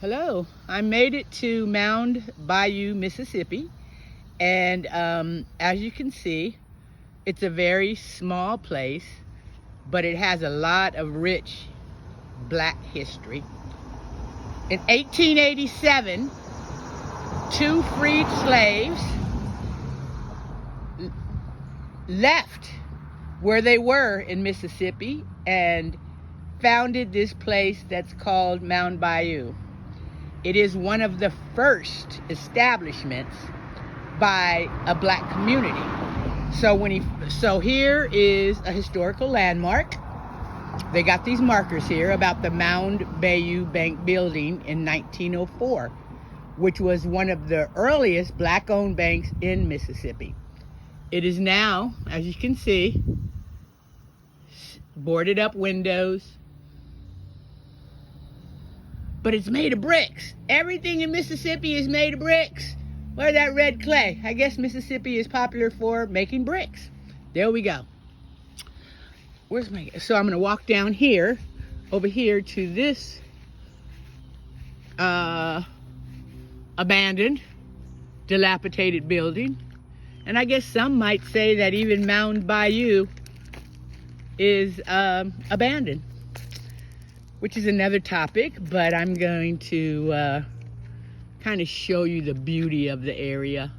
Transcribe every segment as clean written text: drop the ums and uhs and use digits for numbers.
Hello, I made it to Mound Bayou, Mississippi, and as you can see, it's a very small place, but it has a lot of rich black history. In 1887, two freed slaves left where they were in Mississippi and founded this place that's called Mound Bayou. It is one of the first establishments by a black community. So here is a historical landmark. They got these markers here about the Mound Bayou Bank building in 1904, which was one of the earliest black-owned banks in Mississippi. It is now, as you can see, boarded up windows, but it's made of bricks. Everything in Mississippi is made of bricks. Where's that red clay? I guess Mississippi is popular for making bricks. There we go. So I'm gonna walk down here, over here to this abandoned, dilapidated building. And I guess some might say that even Mound Bayou is abandoned, which is another topic, but I'm going to kind of show you the beauty of the area.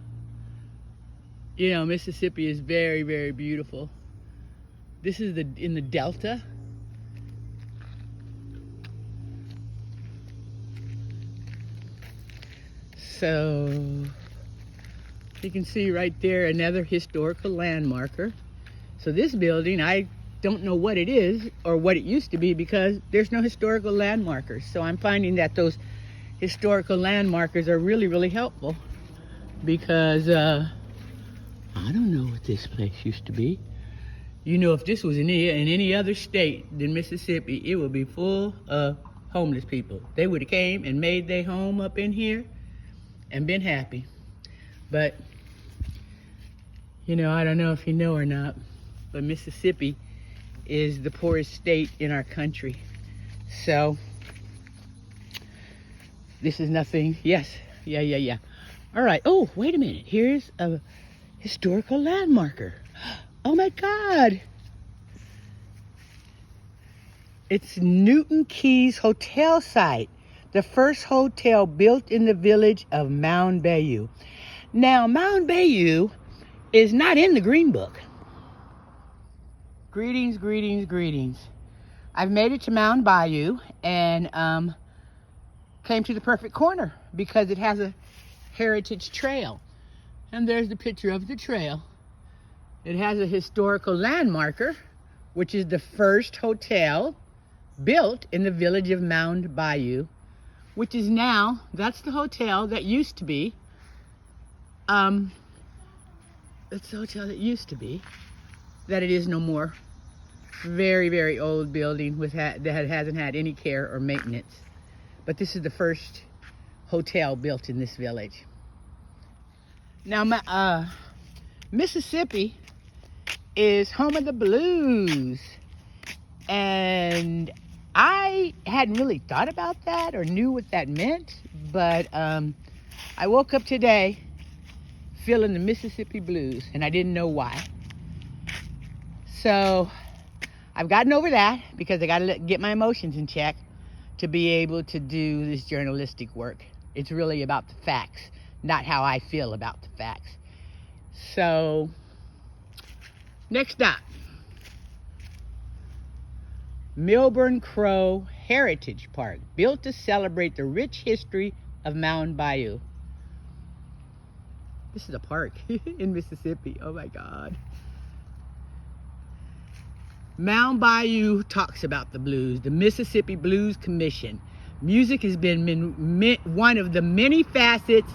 You know, Mississippi is very, very beautiful. This is in the Delta. So you can see right there another historical landmarker. So this building, I don't know what it is or what it used to be because there's no historical landmarkers. So I'm finding that those historical landmarkers are really, really helpful because I don't know what this place used to be. You know, if this was in any other state than Mississippi, it would be full of homeless people. They would have came and made their home up in here and been happy. But, you know, I don't know if you know or not, but Mississippi is the poorest state in our country. So, this is nothing. Yes, yeah. All right, oh, wait a minute. Here's a historical landmarker. Oh my God. It's Newton Keys Hotel site, the first hotel built in the village of Mound Bayou. Now, Mound Bayou is not in the Green Book. Greetings. I've made it to Mound Bayou and came to the perfect corner because it has a heritage trail. And there's the picture of the trail. It has a historical landmarker, which is the first hotel built in the village of Mound Bayou, which is now, that's the hotel that used to be, that's the hotel that used to be, that it is no more. Very, very old building that hasn't had any care or maintenance. But this is the first hotel built in this village. Now, Mississippi is home of the blues. And I hadn't really thought about that or knew what that meant, but I woke up today feeling the Mississippi blues, and I didn't know why. So I've gotten over that because I got to get my emotions in check to be able to do this journalistic work. It's really about the facts, not how I feel about the facts. So next up, Milburn Crow Heritage Park, built to celebrate the rich history of Mound Bayou. This is a park in Mississippi. Oh my God. Mound Bayou talks about the blues, the Mississippi Blues Commission. Music has been one of the many facets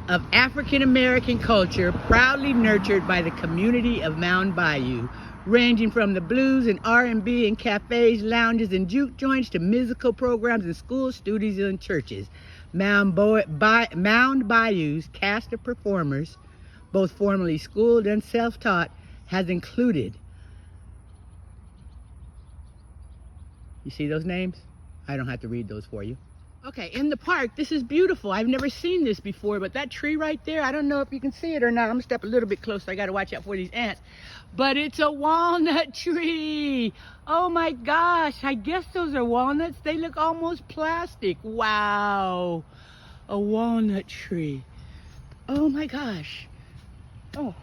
of African American culture proudly nurtured by the community of Mound Bayou, ranging from the blues and R&B and cafes, lounges, and juke joints to musical programs in schools, studios, and churches. Mound Bayou's cast of performers, both formally schooled and self-taught, has included, you see those names? I don't have to read those for you. Okay, in the park, this is beautiful. I've never seen this before, but that tree right there, I don't know if you can see it or not. I'm gonna step a little bit closer. I gotta watch out for these ants. But it's a walnut tree. Oh my gosh, I guess those are walnuts. They look almost plastic. Wow, a walnut tree. Oh my gosh. Oh.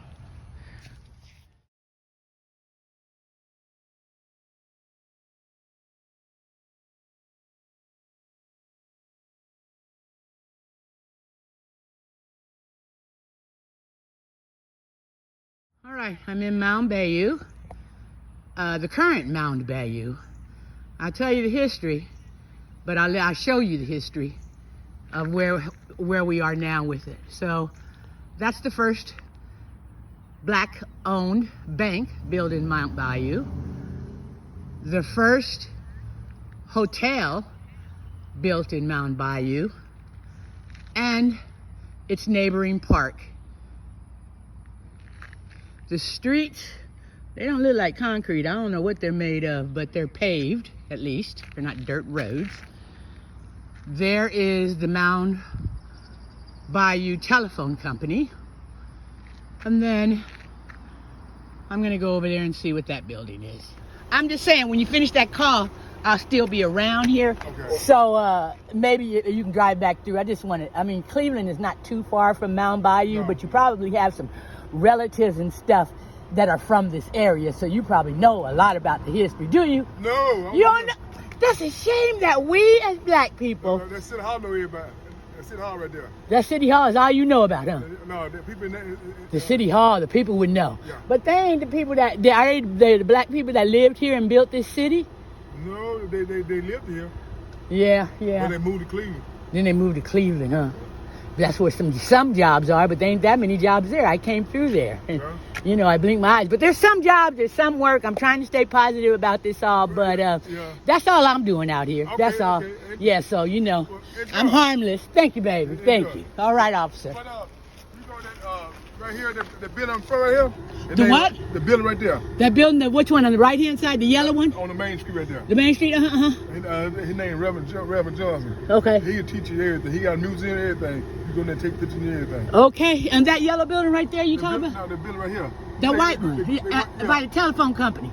All right, I'm in Mound Bayou, the current Mound Bayou. I'll tell you the history, but I'll show you the history of where we are now with it. So that's the first black-owned bank built in Mound Bayou. The first hotel built in Mound Bayou, and its neighboring park. The streets, they don't look like concrete. I don't know what they're made of, but they're paved, at least. They're not dirt roads. There is the Mound Bayou Telephone Company. And then I'm gonna go over there and see what that building is. I'm just saying, when you finish that call, I'll still be around here. Okay. So maybe you can drive back through. I just wanted, I mean, Cleveland is not too far from Mound Bayou, but you probably have some relatives and stuff that are from this area, so you probably know a lot about the history. Do you? No. You don't know? That's a shame that we as black people. That City Hall know everybody. That City Hall right there. That City Hall is all you know about, huh? No, the people. The City Hall, the people would know. Yeah. But they ain't the people that are they the black people that lived here and built this city? No, they lived here. Yeah. But they moved to Cleveland. Then they moved to Cleveland, huh? That's where some jobs are, but there ain't that many jobs there. I came through there. And, you know, I blinked my eyes. But there's some jobs, there's some work. I'm trying to stay positive about this all, but that's all I'm doing out here. Okay, that's all. Okay. Yeah, so, you know, well, I'm harmless. Thank you, baby. Thank you. All right, officer. But, you know that right here, the building on front right here? The what? The building right there. That building, which one? On the right-hand side, the yellow one? On the main street right there. The main street? His name Reverend Johnson. Okay. He'll teach you everything. He got a museum and everything. You go there and take pictures and everything. Okay. And that yellow building right there you talking about? No, the building right here. The white one? By the telephone company?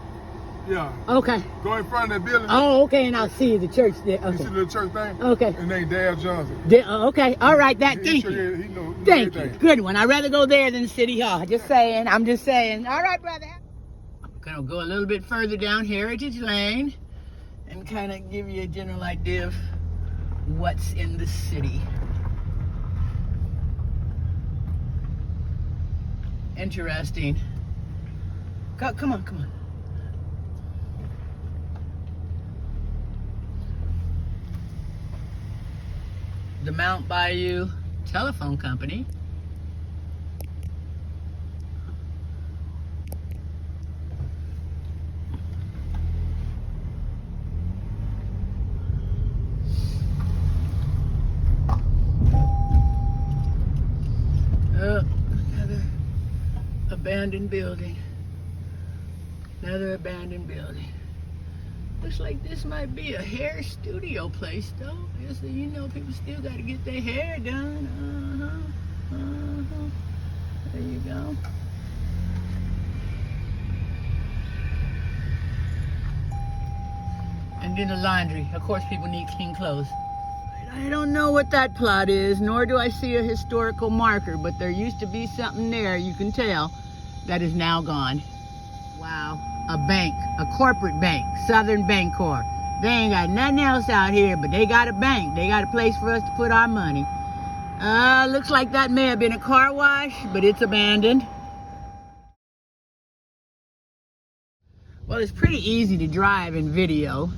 Yeah. Okay. Go in front of that building. Oh, okay, and I'll see the church there. Okay. You see the little church thing? Okay. His name Dale Johnson. Okay, all right, thank you. He know Thank you. everything. Good one. I'd rather go there than City Hall. Just saying. I'm just saying. All right, brother. I'm going to go a little bit further down Heritage Lane and kind of give you a general idea of what's in the city. Interesting. Come on. The Mound Bayou Telephone Company. Another abandoned building. Another abandoned building. Looks like this might be a hair studio place, though. Yes, you know, people still got to get their hair done. There you go. And then the laundry. Of course, people need clean clothes. I don't know what that plot is, nor do I see a historical marker, but there used to be something there, you can tell, that is now gone. Wow. A bank, a corporate bank, Southern Bancorp. They ain't got nothing else out here, but they got a bank. They got a place for us to put our money. Looks like that may have been a car wash, but it's abandoned. Well, it's pretty easy to drive in video.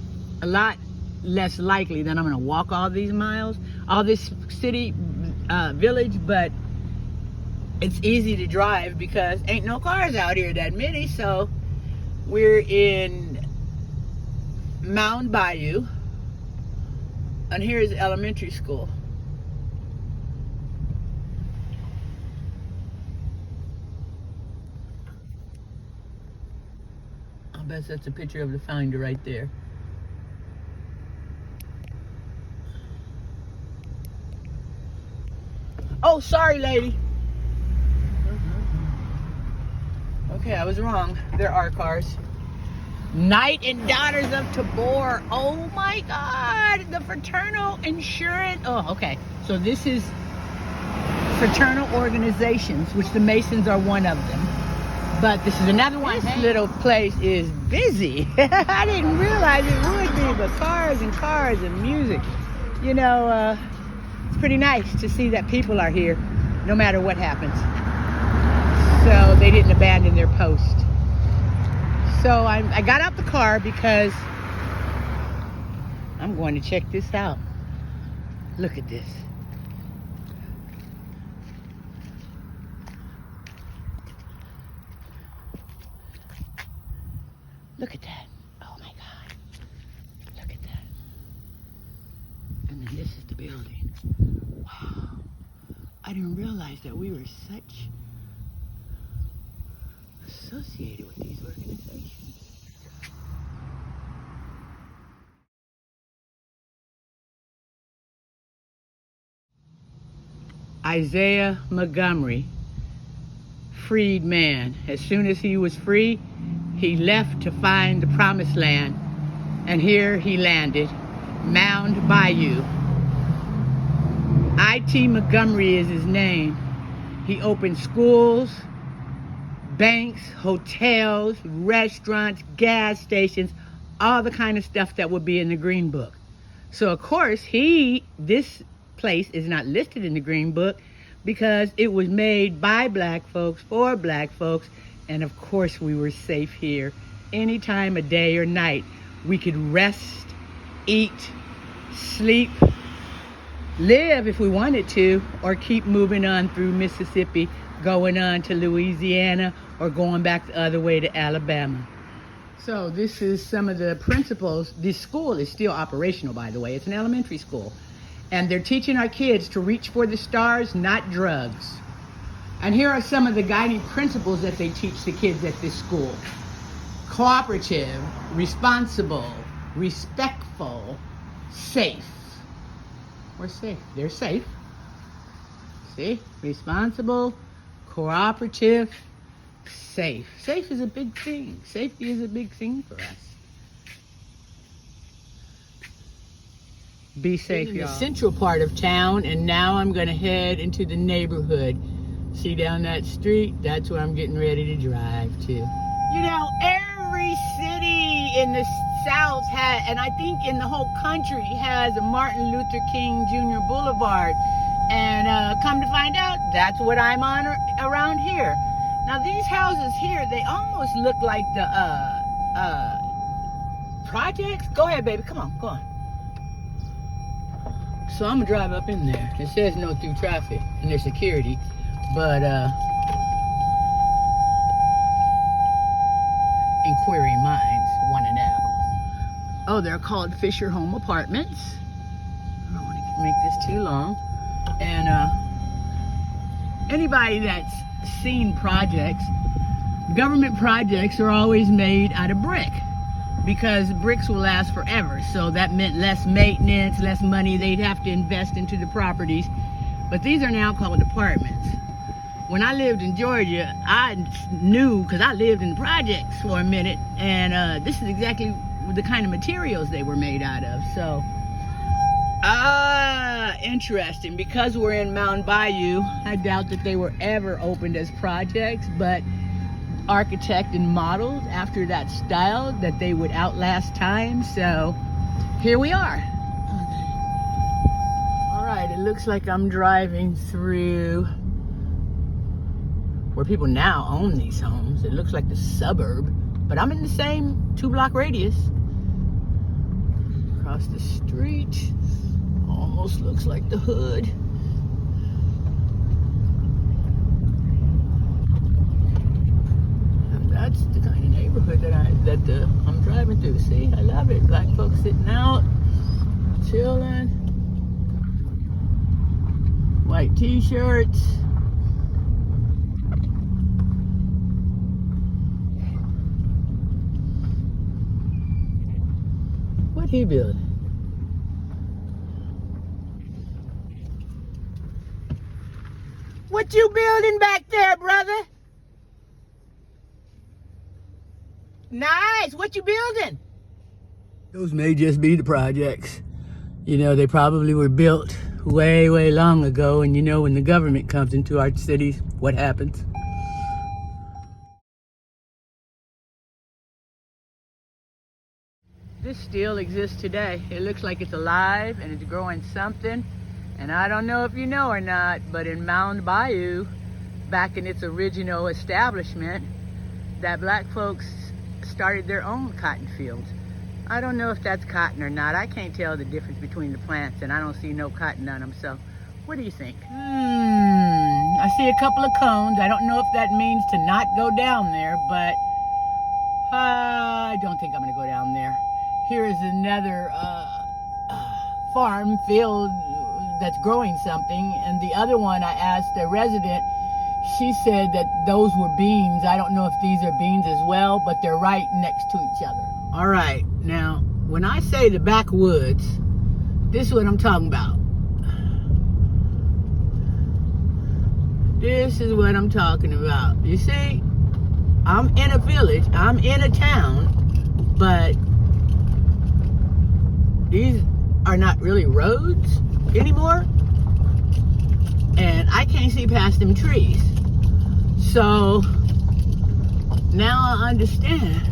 A lot less likely than I'm gonna walk all these miles, all this city, village, but it's easy to drive because ain't no cars out here that many, so we're in Mound Bayou, and here's elementary school. I bet that's a picture of the founder right there. Oh, sorry, lady. Okay, I was wrong. There are cars. Knight and Daughters of Tabor. Oh my God, the fraternal insurance. Oh, okay. So this is fraternal organizations, which the Masons are one of them. But this is another one. This little place is busy. I didn't realize it would be, but cars and music. You know, it's pretty nice to see that people are here, no matter what happens. So they didn't abandon their post. So I got out the car because I'm going to check this out. Look at this. Look at that. Oh my God. Look at that. And then this is the building. Wow. I didn't realize that we were such associated with these organizations. Isaiah Montgomery, freed man. As soon as he was free, he left to find the promised land, and here he landed, Mound Bayou. I.T. Montgomery is his name. He opened schools, banks, hotels, restaurants, gas stations, all the kind of stuff that would be in the Green Book. So of course, this place is not listed in the Green Book because it was made by black folks for black folks, and of course we were safe here. Any time of day or night, we could rest, eat, sleep, live if we wanted to, or keep moving on through Mississippi, going on to Louisiana, or going back the other way to Alabama. So this is some of the principles. This school is still operational, by the way. It's an elementary school. And they're teaching our kids to reach for the stars, not drugs. And here are some of the guiding principles that they teach the kids at this school. Cooperative, responsible, respectful, safe. We're safe. They're safe. See? Responsible, cooperative, safe. Safe is a big thing. Safety is a big thing for us. Be safe, y'all. In the central part of town, and now I'm going to head into the neighborhood. See down that street? That's where I'm getting ready to drive to. You know, every city in the South has, and I think in the whole country, has a Martin Luther King Jr. Boulevard. And come to find out, that's what I'm on around here. Now these houses here, they almost look like the projects. Go ahead, baby, come on, go on. So I'm gonna drive up in there. It says no through traffic and there's security, but inquiring minds wanna know. Oh, they're called Fisher Home Apartments. I don't want to make this too long. And anybody that's seen projects, government projects are always made out of brick, because bricks will last forever. So that meant less maintenance, less money they'd have to invest into the properties. But these are now called apartments. When I lived in Georgia, I knew, because I lived in the projects for a minute, and this is exactly the kind of materials they were made out of. So, interesting. Because we're in Mound Bayou, I doubt that they were ever opened as projects, but architected and modeled after that style that they would outlast time. So here we are. All right, it looks like I'm driving through where people now own these homes. It looks like the suburb, but I'm in the same 2-block radius. Across the street, almost looks like the hood. That's the kind of neighborhood that I'm driving through. See, I love it. Black folks sitting out, chilling, white t-shirts. What he building? What you building back there, brother? Nice. What you building? Those may just be the projects. You know, they probably were built way, way long ago. And you know, when the government comes into our cities, what happens? This still exists today. It looks like it's alive and it's growing something. And I don't know if you know or not, but in Mound Bayou, back in its original establishment, that black folks started their own cotton fields. I don't know if that's cotton or not. I can't tell the difference between the plants, and I don't see no cotton on them. So what do you think? I see a couple of cones. I don't know if that means to not go down there, but I don't think I'm gonna go down there. Here is another farm field that's growing something, and the other one I asked a resident, she said that those were beans. I don't know if these are beans as well, but they're right next to each other. All right, now when I say the backwoods, this is what I'm talking about. This is what I'm talking about. You see, I'm in a village, I'm in a town, but these are not really roads anymore, and I can't see past them trees. So now I understand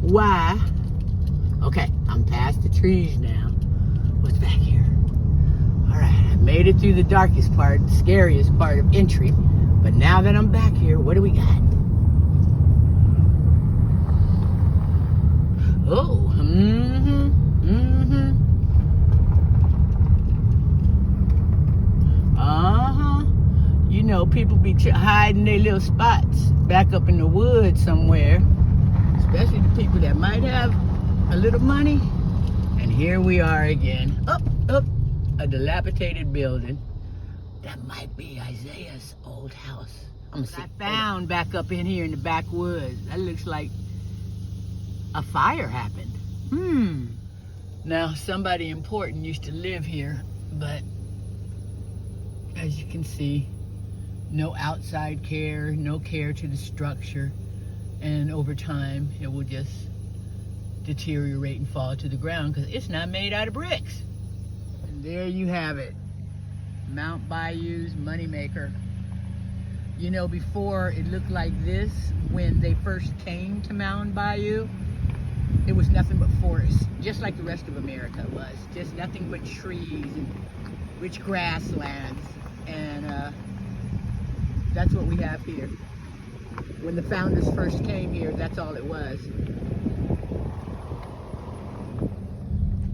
why. Okay, I'm past the trees now. What's back here? All right, I made it through the darkest part, the scariest part of entry, but now that I'm back here, what do we got? Oh, You know, people be hiding their little spots back up in the woods somewhere, especially the people that might have a little money. And here we are again, up, a dilapidated building. That might be Isaiah's old house. I found back up in here in the backwoods. That looks like a fire happened. Now, somebody important used to live here, but as you can see, no outside care, no care to the structure, and over time it will just deteriorate and fall to the ground because it's not made out of bricks. And there you have it, Mound Bayou's moneymaker. You know, before it looked like this when they first came to Mound Bayou. It was nothing but forest, just like the rest of America was. Just nothing but trees and rich grasslands. And that's what we have here. When the founders first came here, that's all it was.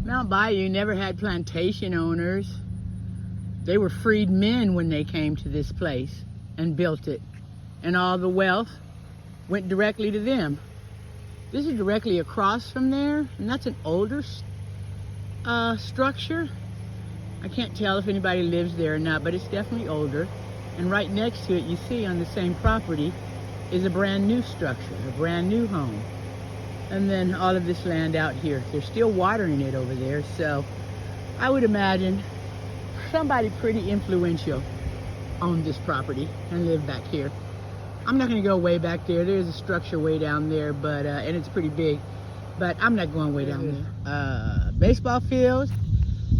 Mound Bayou never had plantation owners. They were freed men when they came to this place and built it. And all the wealth went directly to them. This is directly across from there, and that's an older structure. I can't tell if anybody lives there or not, but it's definitely older. And right next to it, you see on the same property, is a brand new structure, a brand new home. And then all of this land out here, they're still watering it over there, so I would imagine somebody pretty influential owned this property and lived back here. I'm not going to go way back there. There's a structure way down there, but and it's pretty big, but I'm not going way down there. Baseball field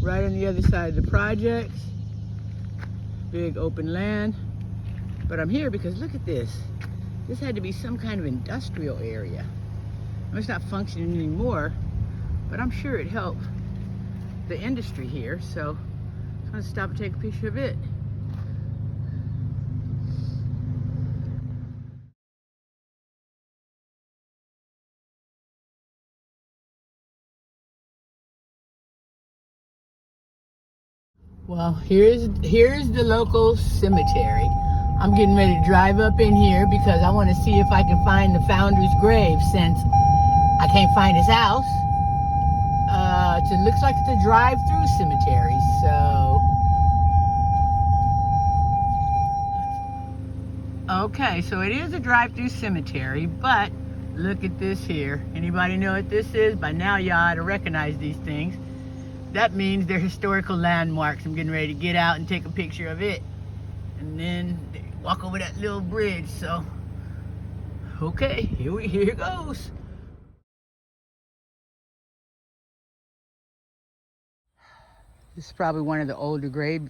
right on the other side of the projects. Big open land. But I'm here because look at this. This had to be some kind of industrial area. It's not functioning anymore, but I'm sure it helped the industry here, so I'm going to stop and take a picture of it. Well, here's the local cemetery. I'm getting ready to drive up in here because I want to see if I can find the founder's grave, since I can't find his house. It looks like it's a drive-through cemetery, so. Okay, so it is a drive-through cemetery, but look at this here. Anybody know what this is? By now y'all ought to recognize these things. that means they're historical landmarks. I'm getting ready to get out and take a picture of it. And then walk over that little bridge, so. Okay, here it goes. This is probably one of the older grave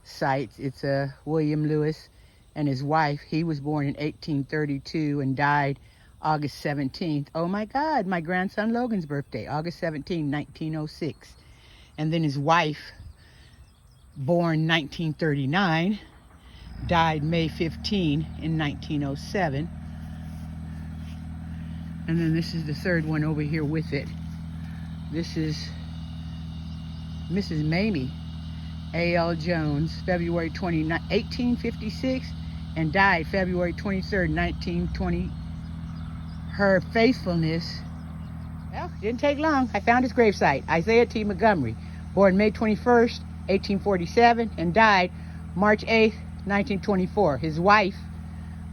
sites. It's William Lewis and his wife. He was born in 1832 and died August 17th. Oh my God, my grandson Logan's birthday, August 17, 1906. And then his wife, born 1939, died May 15 in 1907. And then this is the third one over here with it. This is Mrs. Mamie A.L. Jones, February 29, 1856, and died February 23rd, 1920. Her faithfulness, well, didn't take long. I found his gravesite. Isaiah T. Montgomery, born May 21st, 1847, and died March 8th, 1924. His wife,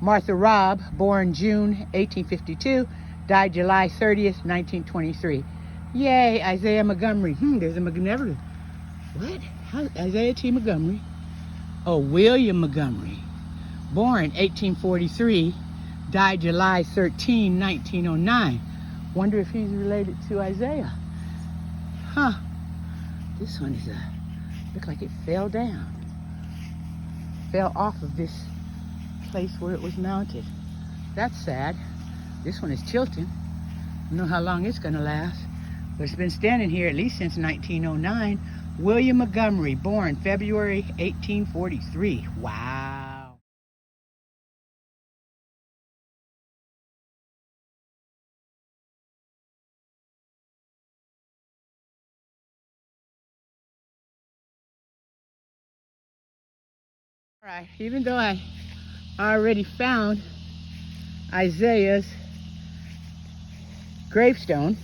Martha Robb, born June 1852, died July 30th, 1923. Yay, Isaiah Montgomery. There's a Montgomery. What? How, Isaiah T. Montgomery? Oh, William Montgomery, born 1843, died July 13, 1909. Wonder if he's related to Isaiah. Huh. This one is look like it fell down. Fell off of this place where it was mounted. That's sad. This one is tilting. I don't know how long it's gonna last, but it's been standing here at least since 1909. William Montgomery, born February 1843. Wow. All right, even though I already found Isaiah's gravestone,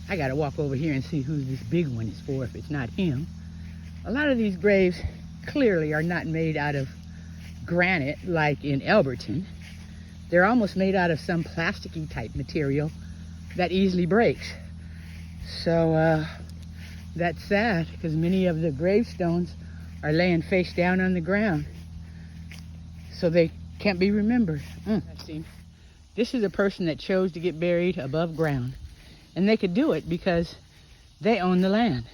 I gotta walk over here and see who this big one is for if it's not him. A lot of these graves clearly are not made out of granite like in Elberton. They're almost made out of some plasticky type material that easily breaks. So that's sad because many of the gravestones are laying face down on the ground, so they can't be remembered. This is a person that chose to get buried above ground. And they could do it because they own the land.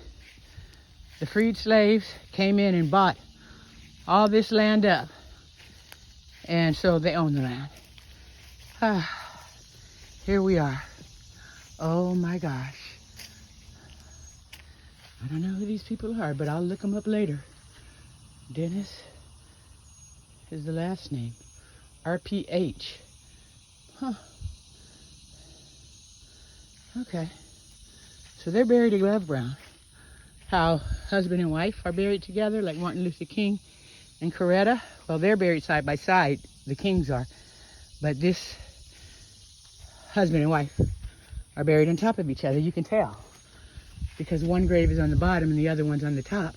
The freed slaves came in and bought all this land up. And so they own the land. Here we are. Oh my gosh. I don't know who these people are, but I'll look them up later. Dennis is the last name. RPH. Huh. Okay. So they're buried above ground. How husband and wife are buried together, like Martin Luther King and Coretta. Well, they're buried side by side. The Kings are. But this husband and wife are buried on top of each other. You can tell, because one grave is on the bottom and the other one's on the top.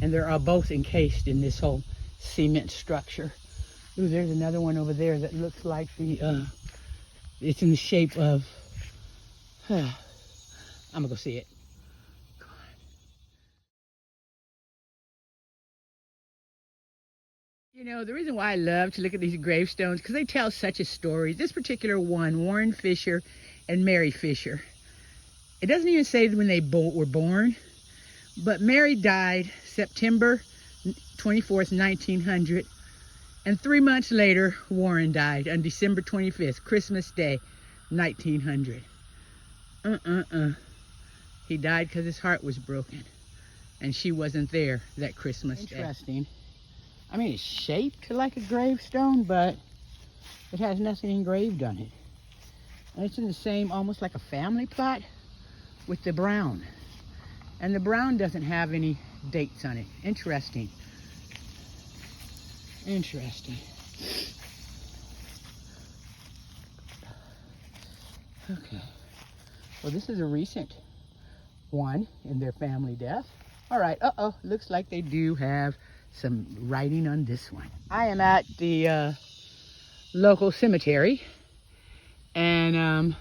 And they're all both encased in this whole cement structure. Ooh, there's another one over there that looks like it's in the shape of, I'm gonna go see it. Come on. You know, the reason why I love to look at these gravestones, because they tell such a story. This particular one, Warren Fisher and Mary Fisher. It doesn't even say when they were born, but Mary died September 24th, 1900. And 3 months later, Warren died on December 25th, Christmas Day, 1900. He died because his heart was broken. And she wasn't there that Christmas Day. Interesting. I mean, it's shaped like a gravestone, but it has nothing engraved on it. And it's in the same, almost like a family plot with the brown. And the brown doesn't have any dates on it. Interesting. Interesting. Okay. Well, this is a recent one in their family death. All right. Looks like they do have some writing on this one. I am at the local cemetery, and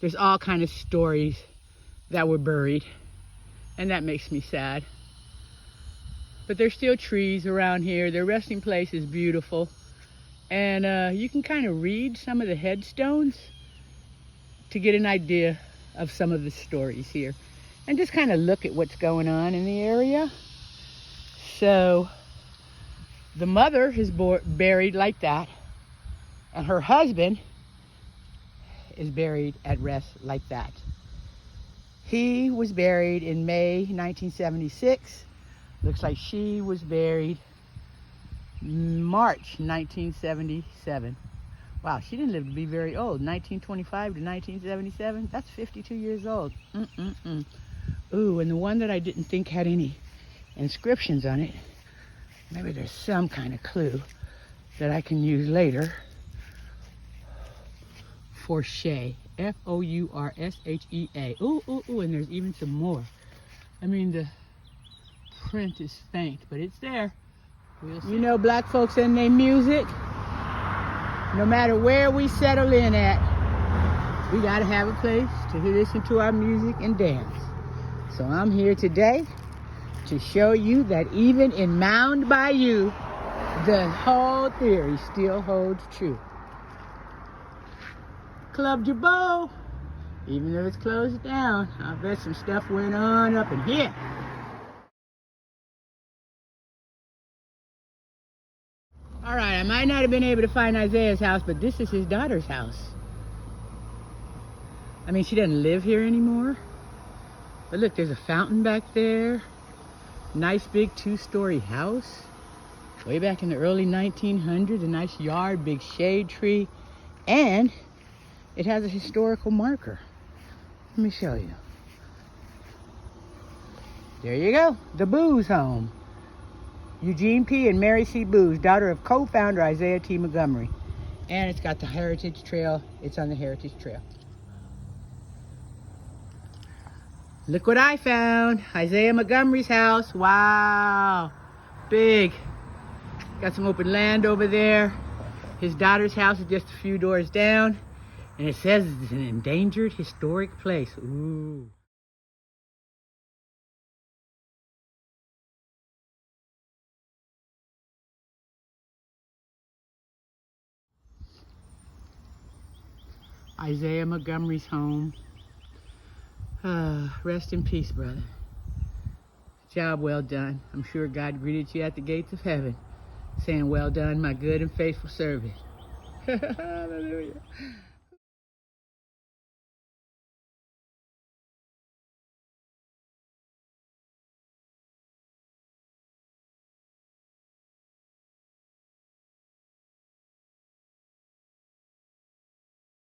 there's all kind of stories that were buried and that makes me sad. But there's still trees around here. Their resting place is beautiful. And you can kind of read some of the headstones to get an idea of some of the stories here. And just kind of look at what's going on in the area. So the mother is buried like that. And her husband is buried at rest like that. He was buried in May 1976. Looks like she was buried March 1977. Wow, she didn't live to be very old. 1925 to 1977. That's 52 years old. Ooh, and the one that I didn't think had any inscriptions on it. Maybe there's some kind of clue that I can use later. Fourshea. F-O-U-R-S-H-E-A. Ooh, and there's even some more. I mean, the print is faint, but it's there. We'll see. You know, black folks and their music, no matter where we settle in at, we gotta have a place to listen to our music and dance. So I'm here today to show you that even in Mound Bayou, the whole theory still holds true. Club Jabot, even though it's closed down, I bet some stuff went on up in here. All right, I might not have been able to find Isaiah's house, but this is his daughter's house. I mean, she doesn't live here anymore. But look, there's a fountain back there. Nice big 2-story house. Way back in the early 1900s, a nice yard, big shade tree. And it has a historical marker. Let me show you. There you go, the Booz home. Eugene P. and Mary C. Booz, daughter of co-founder Isaiah T. Montgomery. And it's got the Heritage Trail. It's on the Heritage Trail. Look what I found. Isaiah Montgomery's house. Wow. Big. Got some open land over there. His daughter's house is just a few doors down. And it says it's an endangered historic place. Ooh. Isaiah Montgomery's home. Rest in peace, brother. Job well done. I'm sure God greeted you at the gates of heaven, saying, well done, my good and faithful servant. Hallelujah.